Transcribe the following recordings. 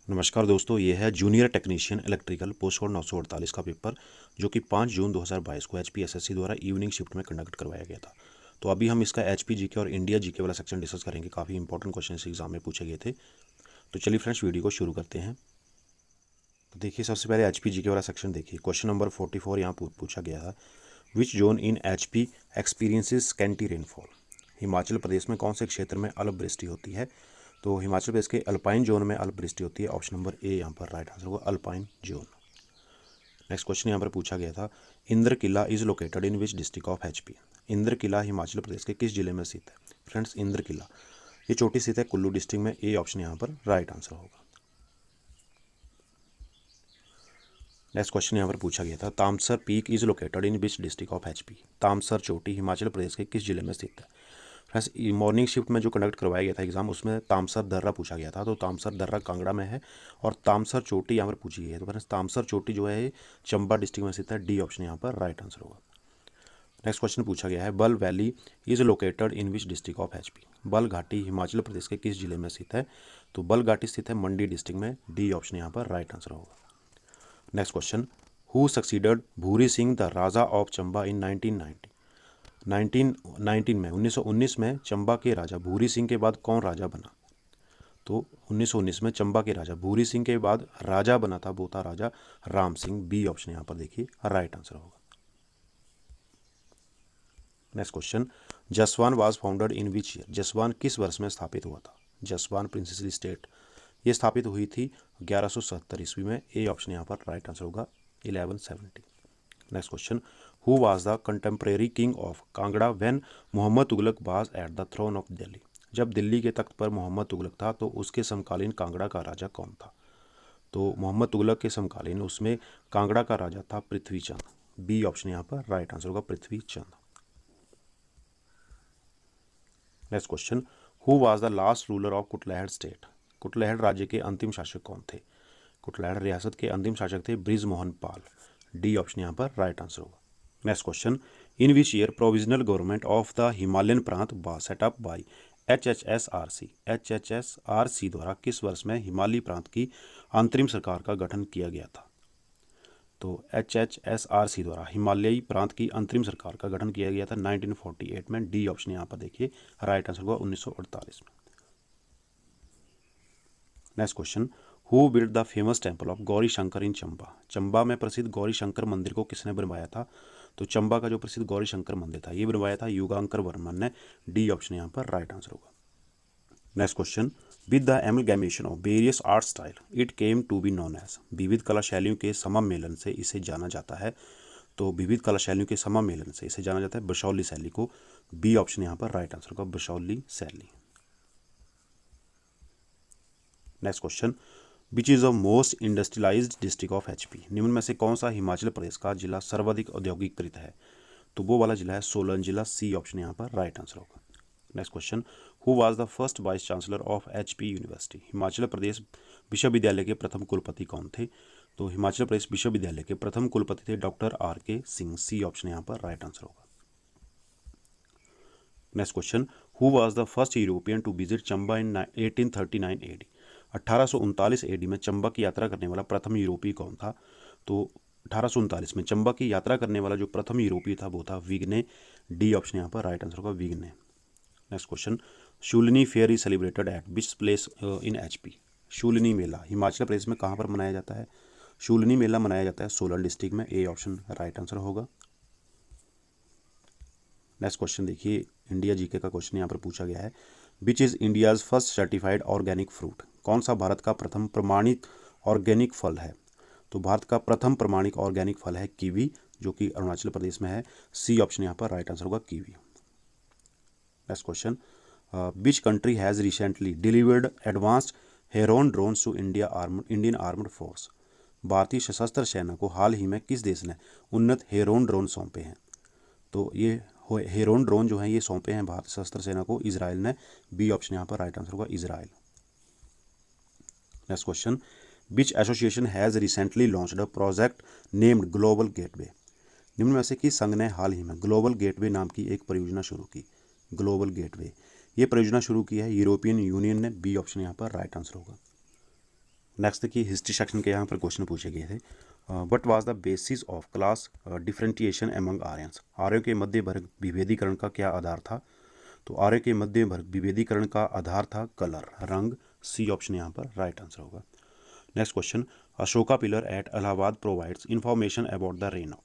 नमस्कार दोस्तों, ये है junior technician electrical post code 948 का पेपर जो कि 5 जून 2022 को HPSSC द्वारा इवनिंग शिफ्ट में कंडक्ट करवाया गया था। तो अभी हम इसका HP जीके और इंडिया जीके वाला सेक्शन डिस्कस करेंगे। काफ़ी इंपॉर्टेंट क्वेश्चन इस एग्जाम में पूछे गए थे। तो चलिए फ्रेंड्स, वीडियो को शुरू करते हैं। तो देखिए, सबसे पहले HP जीके वाला सेक्शन देखिए। क्वेश्चन नंबर 44 यहाँ पूछा गया है, which zone in HP experiences scanty rainfall. Himachal Pradesh में कौन से क्षेत्र में अल्प वृष्टि होती है। तो हिमाचल प्रदेश के अल्पाइन जोन में अल्प वृष्टि होती है। ऑप्शन नंबर ए यहाँ पर राइट आंसर होगा, अल्पाइन जोन। नेक्स्ट क्वेश्चन यहाँ पर पूछा गया था, Indra Kila is located in which district of HP। Indra Kila Himachal Pradesh के किस जिले में स्थित है। फ्रेंड्स, इंद्र किला ये चोटी स्थित है कुल्लू डिस्ट्रिक्ट में। ए ऑप्शन यहाँ पर राइट आंसर होगा। नेक्स्ट क्वेश्चन यहाँ पर पूछा गया था, Tamsar peak is located in which district of HP। Tamsar चोटी हिमाचल प्रदेश के किस जिले में स्थित है। फ्रेंड्स, मॉर्निंग शिफ्ट में जो कंडक्ट करवाया गया था एग्जाम, उसमें तामसर दर्रा पूछा गया था। तो तामसर दर्रा कांगड़ा में है और तामसर चोटी यहाँ पर पूछी गई है। तो फ्रेंड्स, तामसर चोटी जो है चंबा डिस्ट्रिक्ट में स्थित है। डी ऑप्शन यहाँ पर राइट आंसर होगा। नेक्स्ट क्वेश्चन पूछा गया है, बल valley is located in which district of HP। बल घाटी हिमाचल प्रदेश के किस जिले में स्थित है। तो बल घाटी स्थित है मंडी डिस्ट्रिक्ट में। डी ऑप्शन यहाँ पर राइट आंसर होगा। Next question, who succeeded Bhuri Singh the raja of Chamba in 1990। 1919 में 1919 में चंबा के राजा भूरी सिंह के बाद कौन राजा बना। तो 1919 में चंबा के राजा भूरी सिंह के बाद राजा बना था, वो था राजा राम सिंह। बी ऑप्शन यहाँ पर देखिए राइट आंसर होगा। Next question, Jaswan was founded in which year. Jaswan किस वर्ष में स्थापित हुआ था। जसवान प्रिंसेसली स्टेट ये स्थापित हुई थी 1170 ईस्वी में। ए ऑप्शन यहाँ पर राइट आंसर होगा, 1170। Next question, who was the contemporary king of Kangra when Mohammad Tughlaq was at the throne of Delhi. जब दिल्ली के तख्त पर मोहम्मद तुगलक था तो उसके समकालीन कांगड़ा का राजा कौन था। तो मोहम्मद तुगलक के समकालीन उसमें कांगड़ा का राजा था पृथ्वी चंद। बी ऑप्शन यहाँ पर राइट आंसर होगा, Prithvi Chand. Next question, who was the last ruler of Kutlehar state. Kutlehar राज्य के अंतिम शासक कौन थे। कुटलैहड़ रियासत के अंतिम शासक थे बृजमोहन पाल। डी ऑप्शन यहाँ पर राइट आंसर होगा। Next question, in which year provisional government of the Himalayan Prant was set up by HHSRC। HHSRC द्वारा किस वर्ष में हिमालयी प्रांत की अंतरिम सरकार का गठन किया गया था। तो HHSRC द्वारा हिमालयी प्रांत की अंतरिम सरकार का गठन किया गया था 1948 में। डी ऑप्शन यहाँ पर देखिए राइट आंसर होगा 1948 में। Next question, who build the famous temple of Gauri Shankar in Chamba. Chamba में प्रसिद्ध गौरी शंकर मंदिर को किसने बनवाया था। तो चंबा का जो प्रसिद्ध गौरी शंकर मंदिर था ये बनवाया था युगांकर वर्मन ने। डी ऑप्शन यहाँ पर राइट आंसर होगा। Next question, with the amalgamation of various art style it came to be known as. विविध कला शैलियों के समामेलन से इसे जाना जाता है। तो विविध कला शैलियों के समामेलन से इसे जाना जाता है ब्रशौली शैली को। बी ऑप्शन यहाँ पर राइट आंसर होगा, ब्रशौली शैली। Next question, which is the most industrialised district of HP। निम्न में से कौन सा हिमाचल प्रदेश का जिला सर्वाधिक औद्योगिकीकृत है। तो वो वाला जिला है सोलन जिला। सी ऑप्शन यहाँ पर राइट आंसर होगा। Next question, who was the first vice chancellor of HP university. Himachal Pradesh विश्वविद्यालय के प्रथम कुलपति कौन थे। तो हिमाचल प्रदेश विश्वविद्यालय के प्रथम कुलपति थे doctor RK Singh. C option यहाँ पर राइट आंसर होगा। Next question, who was the first European to visit Chamba in 1839 AD। 1839 AD में चंबा की यात्रा करने वाला प्रथम यूरोपीय कौन था। तो 1839 में चंबा की यात्रा करने वाला जो प्रथम यूरोपीय था वो था विग्ने। डी ऑप्शन यहाँ पर राइट आंसर होगा, विग्ने। Next question, Shoolini fair is celebrated at which place in HP। Shoolini मेला हिमाचल प्रदेश में कहाँ पर मनाया जाता है। शूलिनी मेला मनाया जाता है सोलन डिस्ट्रिक्ट में। ए ऑप्शन राइट आंसर होगा। नेक्स्ट क्वेश्चन देखिए, इंडिया जीके का क्वेश्चन यहाँ पर पूछा गया है, which is India's first certified organic fruit. कौन सा भारत का प्रथम प्रमाणित ऑर्गेनिक फल है। तो भारत का प्रथम प्रमाणित ऑर्गेनिक फल है कीवी, जो कि अरुणाचल प्रदेश में है। सी ऑप्शन यहाँ पर राइट आंसर होगा, कीवी। Next question, which country has recently delivered advanced Heron drones to Indian armed force. भारतीय सशस्त्र सेना को हाल ही में किस देश ने उन्नत हेरोन ड्रोन सौंपे हैं। तो ये हेरोन ड्रोन जो है ये सौंपे हैं भारतीय सशस्त्र सेना को इजराइल ने। बी ऑप्शन यहाँ पर राइट आंसर होगा, Israel. Next question, which association has recently launched a project named global gateway. निम्न में से किस संघ ने हाल ही में ग्लोबल गेटवे नाम की एक परियोजना शुरू की। ग्लोबल गेटवे ये परियोजना शुरू की है यूरोपियन यूनियन ने। बी ऑप्शन यहाँ पर राइट आंसर होगा। नेक्स्ट देखिए हिस्ट्री सेक्शन के यहाँ पर क्वेश्चन पूछे गए थे। What was the basis of class differentiation among Aryans. आर्यों के मध्य वर्ग विभेदीकरण का क्या आधार था? तो आर्यों के मध्य वर्ग विभेदीकरण का आधार था कलर, रंग। सी ऑप्शन यहाँ पर राइट आंसर होगा। Next question, Ashoka pillar at Allahabad provides information about the reign of.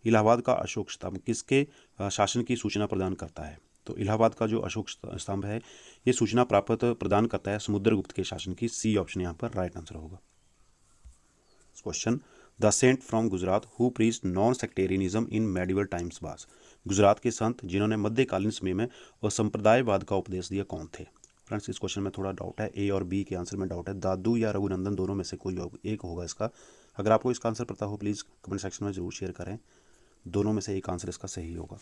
Allahabad का अशोक स्तंभ किसके शासन की सूचना प्रदान करता है? तो इलाहाबाद का जो अशोक स्तंभ है ये सूचना प्रदान करता है समुद्रगुप्त के शासन की। सी ऑप्शन यहाँ पर राइट आंसर होगा। Question, the Saint from Gujarat who preached non sectarianism in medieval times was. Gujarat के संत जिन्होंने मध्यकालीन समय में असंप्रदायवाद का उपदेश दिया कौन थे? फ्रेंड्स इस क्वेश्चन में थोड़ा डाउट है, ए और बी के आंसर में डाउट है। दादू या रघुनंदन दोनों में से कोई एक होगा इसका। अगर आपको इसका आंसर पता हो प्लीज़ कमेंट सेक्शन में जरूर शेयर करें। दोनों में से एक आंसर इसका सही होगा।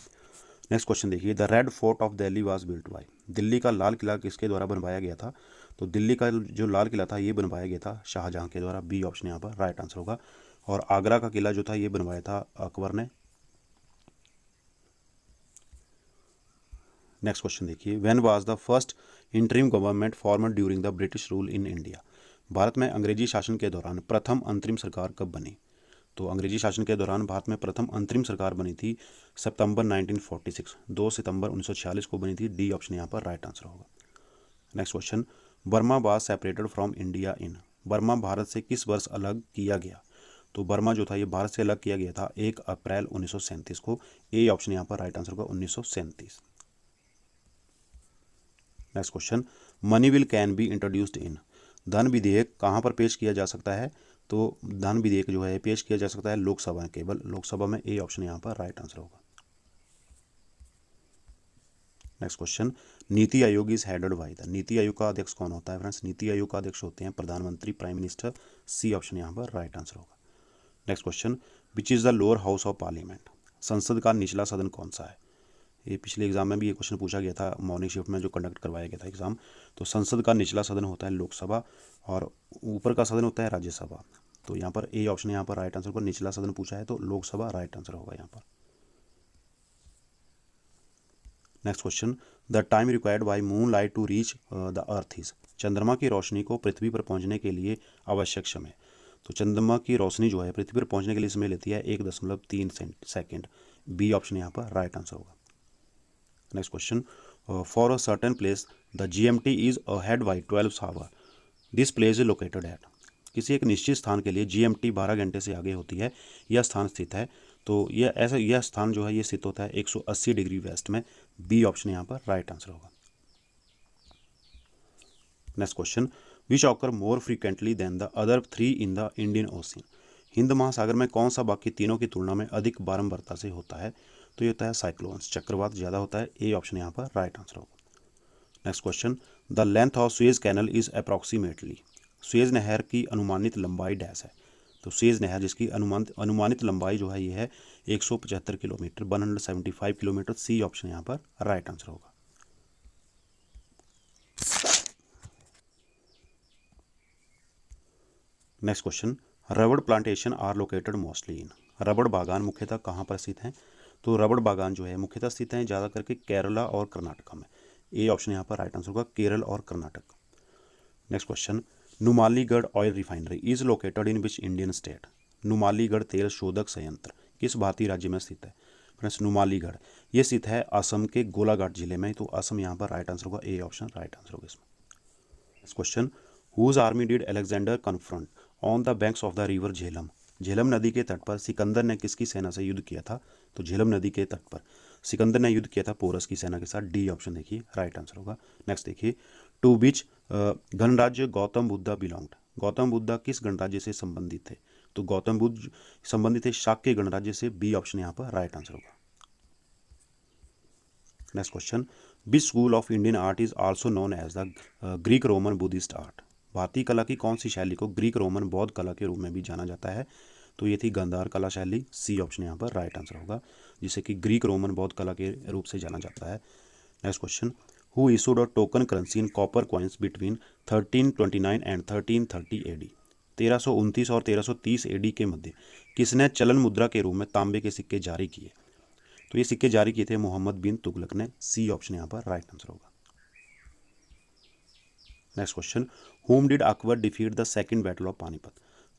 नेक्स्ट क्वेश्चन देखिए, the red fort of Delhi was built by. Delhi का लाल किला किसके द्वारा बनवाया गया था? तो दिल्ली का जो लाल किला था ये बनवाया गया था शाहजहां के द्वारा। बी ऑप्शन यहाँ पर राइट आंसर होगा। और आगरा का किला जो था ये बनवाया था अकबर ने। नेक्स्ट क्वेश्चन देखिए, when was the first interim government formed during the British rule in India. Bharat में अंग्रेजी शासन के दौरान प्रथम अंतरिम सरकार कब बनी? तो अंग्रेजी शासन के दौरान भारत में प्रथम अंतरिम सरकार बनी थी सितंबर 1946, 2 सितंबर 1946 को बनी थी। डी ऑप्शन यहाँ पर राइट आंसर होगा। Next question, Burma was separated from India in. Burma Bharat से किस वर्ष अलग किया गया? तो बर्मा जो था ये भारत से अलग किया गया था 1 अप्रैल 1937 को। ए ऑप्शन यहाँ पर राइट आंसर होगा 1937। Next question, money bill can be introduced in. धन विधेयक कहाँ पर पेश किया जा सकता है? तो धन विधेयक जो है पेश किया जा सकता है लोकसभा, केवल लोकसभा में। ए ऑप्शन यहाँ पर राइट आंसर होगा। Next question, NITI Aayog is headed by the. NITI Aayog का अध्यक्ष कौन होता है? फ्रेंड्स नीति आयोग का अध्यक्ष होते हैं प्रधानमंत्री, प्राइम मिनिस्टर। सी ऑप्शन यहाँ पर राइट आंसर होगा। Next question, which is the lower house of parliament. संसद का निचला सदन कौन सा है? ये पिछले एग्जाम में भी ये क्वेश्चन पूछा गया था, मॉर्निंग शिफ्ट में जो कंडक्ट करवाया गया था एग्जाम। तो संसद का निचला सदन होता है लोकसभा और ऊपर का सदन होता है राज्यसभा। तो यहाँ पर ए ऑप्शन यहाँ पर राइट आंसर होगा। निचला सदन पूछा है तो लोकसभा राइट आंसर होगा यहाँ पर। Next question, the time required by moon light to reach the earth is. चंद्रमा की रोशनी को पृथ्वी पर पहुंचने के लिए आवश्यक समय। तो चंद्रमा की रोशनी जो है पृथ्वी पर पहुंचने के लिए समय लेती है 1.3 सेकेंड। बी ऑप्शन यहाँ पर राइट आंसर होगा। Next question, for a certain place the GMT is ahead by 12 hour. This place is located at. किसी एक निश्चित स्थान के लिए GMT 12 घंटे से आगे होती है, यह स्थान स्थित है। तो यह स्थान जो है ये स्थित होता है 180 डिग्री वेस्ट में। बी ऑप्शन यहाँ पर राइट आंसर होगा। Next question, which occur more frequently than the other 3 in the Indian Ocean. हिंद महासागर में कौन सा बाकी तीनों की तुलना में अधिक बारंबारता से होता है? तो ये होता है साइक्लोन्स, चक्रवात ज़्यादा होता है। ए ऑप्शन यहाँ पर राइट आंसर होगा। Next question, the length of Suez canal is approximately. Suez नहर की अनुमानित लंबाई डैश है। तो सुएज नहर जिसकी अनुमानित लंबाई जो है ये है 175 किलोमीटर, 175 किलोमीटर। सी ऑप्शन यहाँ पर राइट आंसर होगा। Next question, rubber plantation are located mostly in. रबड़ बागान मुख्यतः कहाँ पर स्थित हैं? तो रबड़ बागान जो है मुख्यतः स्थित हैं ज़्यादा करके केरला और कर्नाटक में। ए ऑप्शन यहाँ पर राइट आंसर होगा, केरल और Karnataka. Next question, Numaligarh oil refinery is located in which Indian state. Numaligarh तेल शोधक संयंत्र किस भारतीय राज्य में स्थित है? फ्रेंड्स नुमालीगढ़ ये स्थित है असम के गोलाघाट जिले में। तो असम यहाँ पर राइट आंसर होगा। ए ऑप्शन राइट आंसर होगा इसमें। Next question, whose army did Alexander confront on the banks of the river Jhelum. Jhelum नदी के तट पर सिकंदर ने किसकी सेना से युद्ध किया था? तो झेलम नदी के तट पर सिकंदर ने युद्ध किया था पोरस की सेना के साथ। डी ऑप्शन देखिए राइट आंसर होगा। नेक्स्ट देखिए, टू विच गणराज्य गौतम बुद्धा बिलोंग्ड। गौतम बुद्धा किस गणराज्य से संबंधित थे? तो गौतम बुद्ध संबंधित है शाक्य गणराज्य से। बी ऑप्शन यहाँ पर राइट आंसर होगा। Next question, which school of Indian art is also known as the Greek Roman Buddhist art. भारतीय कला की कौन सी शैली को ग्रीक रोमन बौद्ध कला के रूप में भी जाना जाता है? तो ये थी गांधार कला शैली। सी ऑप्शन यहाँ पर राइट आंसर होगा, जिसे कि ग्रीक रोमन बौद्ध कला के रूप से जाना जाता है। Next question, who issued a token currency in copper coins between 1329 and 1330 AD। 1329 और 1330 AD के मध्य किसने चलन मुद्रा के रूप में तांबे के सिक्के जारी किए? तो ये सिक्के जारी किए थे मोहम्मद बिन तुगलक ने। सी ऑप्शन यहाँ पर राइट आंसर होगा। Next question, home did Akbar defeat the second battle of Panipat,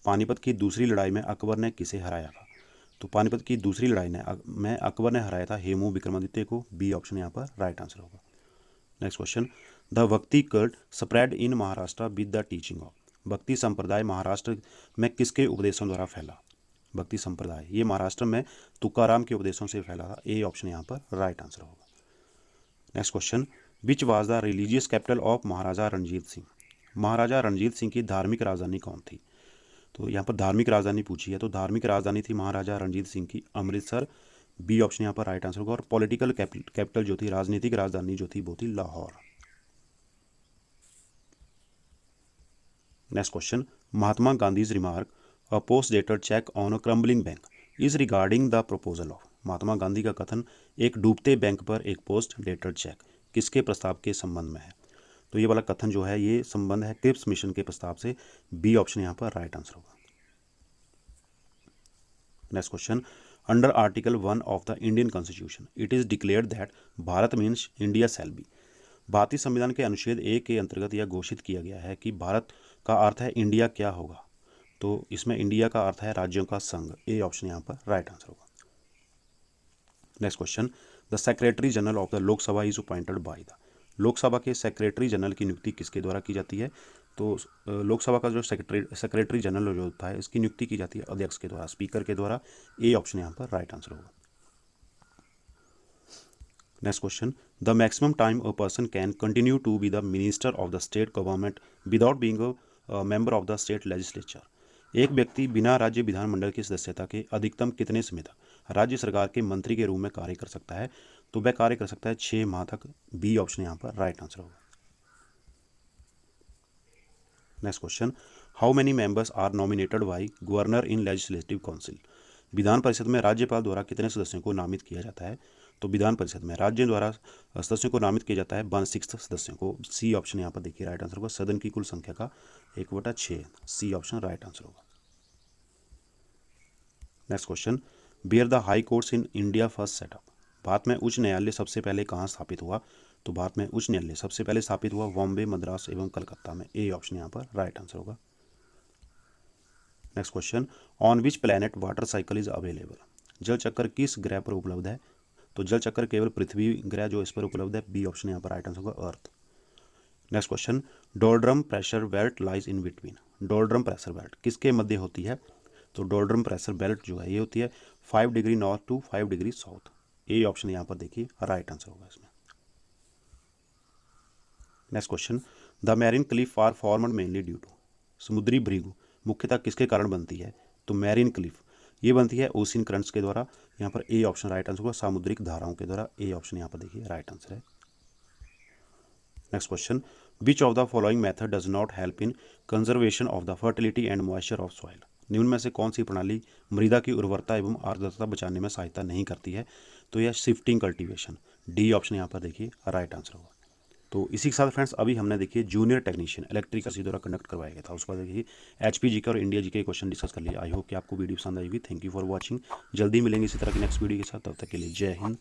Panipat की दूसरी लड़ाई में अकबर ने किसे हराया था? तो पानीपत की दूसरी लड़ाई में अकबर ने हराया था हेमू विक्रमादित्य को। बी ऑप्शन यहाँ पर राइट आंसर होगा। नेक्स्ट क्वेश्चन, द भक्ति cult spread in Maharashtra with the teaching of, भक्ति संप्रदाय महाराष्ट्र में किसके उपदेशों द्वारा फैला? भक्ति संप्रदाय ये महाराष्ट्र में तुकाराम के उपदेशों से फैला था। ए ऑप्शन यहाँ पर राइट आंसर होगा। Next question, which was the religious capital of Maharaja Ranjit Singh, Maharaja Ranjit Singh की धार्मिक राजधानी कौन थी? तो यहाँ पर धार्मिक राजधानी पूछी है, तो धार्मिक राजधानी थी महाराजा रणजीत सिंह की अमृतसर। बी ऑप्शन यहाँ पर राइट आंसर होगा। और पॉलिटिकल कैपिटल जो थी, राजनीतिक राजधानी जो थी, वो थी Lahore. Next question, Mahatma Gandhi's remark a post dated cheque on a crumbling bank is regarding the proposal of, Mahatma Gandhi का कथन एक डूबते बैंक पर एक पोस्ट डेटेड चेक किसके प्रस्ताव के संबंध में है? तो ये वाला कथन जो है ये संबंध है क्रिप्स मिशन के प्रस्ताव से। बी ऑप्शन यहाँ पर राइट आंसर होगा। Next question, under article 1 of the Indian constitution it is declared that Bharat means India shall be, भारतीय संविधान के अनुच्छेद 1 के अंतर्गत यह घोषित किया गया है कि भारत का अर्थ है इंडिया क्या होगा? तो इसमें इंडिया का अर्थ है राज्यों का संघ। ए ऑप्शन यहाँ पर राइट आंसर होगा। Next question, the secretary general of the Lok Sabha is appointed by the, Lok Sabha के सेक्रेटरी जनरल की नियुक्ति किसके द्वारा की जाती है? तो लोकसभा का जो सेक्रेटरी जनरल जो होता है इसकी नियुक्ति की जाती है अध्यक्ष के द्वारा, स्पीकर के द्वारा। ए ऑप्शन यहाँ पर राइट आंसर होगा। Next question, the maximum time a person can continue to be the minister of the state government without being a member of the state legislature, एक व्यक्ति बिना राज्य विधानमंडल की सदस्यता के अधिकतम कितने समय तक राज्य सरकार के मंत्री के रूप में कार्य कर सकता है? तो वह कार्य कर सकता है 6 माह तक। बी ऑप्शन यहाँ पर राइट आंसर होगा। Next question, how many members are nominated by governor in legislative council, विधान परिषद में राज्यपाल द्वारा कितने सदस्यों को नामित किया जाता है? तो विधान परिषद में राज्य द्वारा सदस्यों को नामित किया जाता है 1/6 सदस्यों को। सी ऑप्शन यहाँ पर देखिए राइट आंसर होगा। सदन की कुल संख्या का 1/6। सी ऑप्शन राइट आंसर होगा। Next question, where the high courts in India first set up, भारत में उच्च न्यायालय सबसे पहले कहाँ स्थापित हुआ? तो भारत में उच्च न्यायालय सबसे पहले स्थापित हुआ बॉम्बे, मद्रास एवं कलकत्ता में। ए ऑप्शन यहाँ पर राइट आंसर होगा। Next question, on which planet water cycle is available, जल चक्कर किस ग्रह पर उपलब्ध है? तो जल चक्कर केवल पृथ्वी ग्रह जो इस पर उपलब्ध है। बी ऑप्शन यहाँ पर राइट आंसर होगा earth. Next question, doldrum pressure belt lies in between, doldrum pressure belt किसके मध्य होती है? तो डोलड्रम प्रेशर बेल्ट जो है ये होती है 5 degree north to 5 degree south. A option यहाँ पर देखिए राइट आंसर होगा इसमें। Next question, the marine cliff are formed mainly due to, समुद्री भृगु मुख्यतः किसके कारण बनती है? तो मैरीन क्लिफ ये बनती है ओशियन करंट्स के द्वारा। यहाँ पर ए ऑप्शन राइट आंसर होगा, सामुद्रिक धाराओं के द्वारा। ए ऑप्शन यहाँ पर देखिए राइट आंसर है। Next question, which of the following method does not help in conservation of the fertility and moisture of soil, निम्न में से कौन सी प्रणाली मृदा की उर्वरता एवं आर्द्रता बचाने में सहायता नहीं करती है? तो यह शिफ्टिंग कल्टीवेशन। डी ऑप्शन यहाँ पर देखिए राइट आंसर होगा। तो इसी के साथ फ्रेंड्स अभी हमने देखिए जूनियर टेक्नीशियन इलेक्ट्रिकल सी द्वारा कंडक्ट करवाया गया था, उसके बाद देखिए एचपी जीके और इंडिया जीके क्वेश्चन डिस्कस कर लिया। आई होप कि आपको वीडियो पसंद आएगी। Thank you for watching. जल्दी मिलेंगे इसी तरह की नेक्स्ट वीडियो के साथ, तब तक के लिए जय हिंद।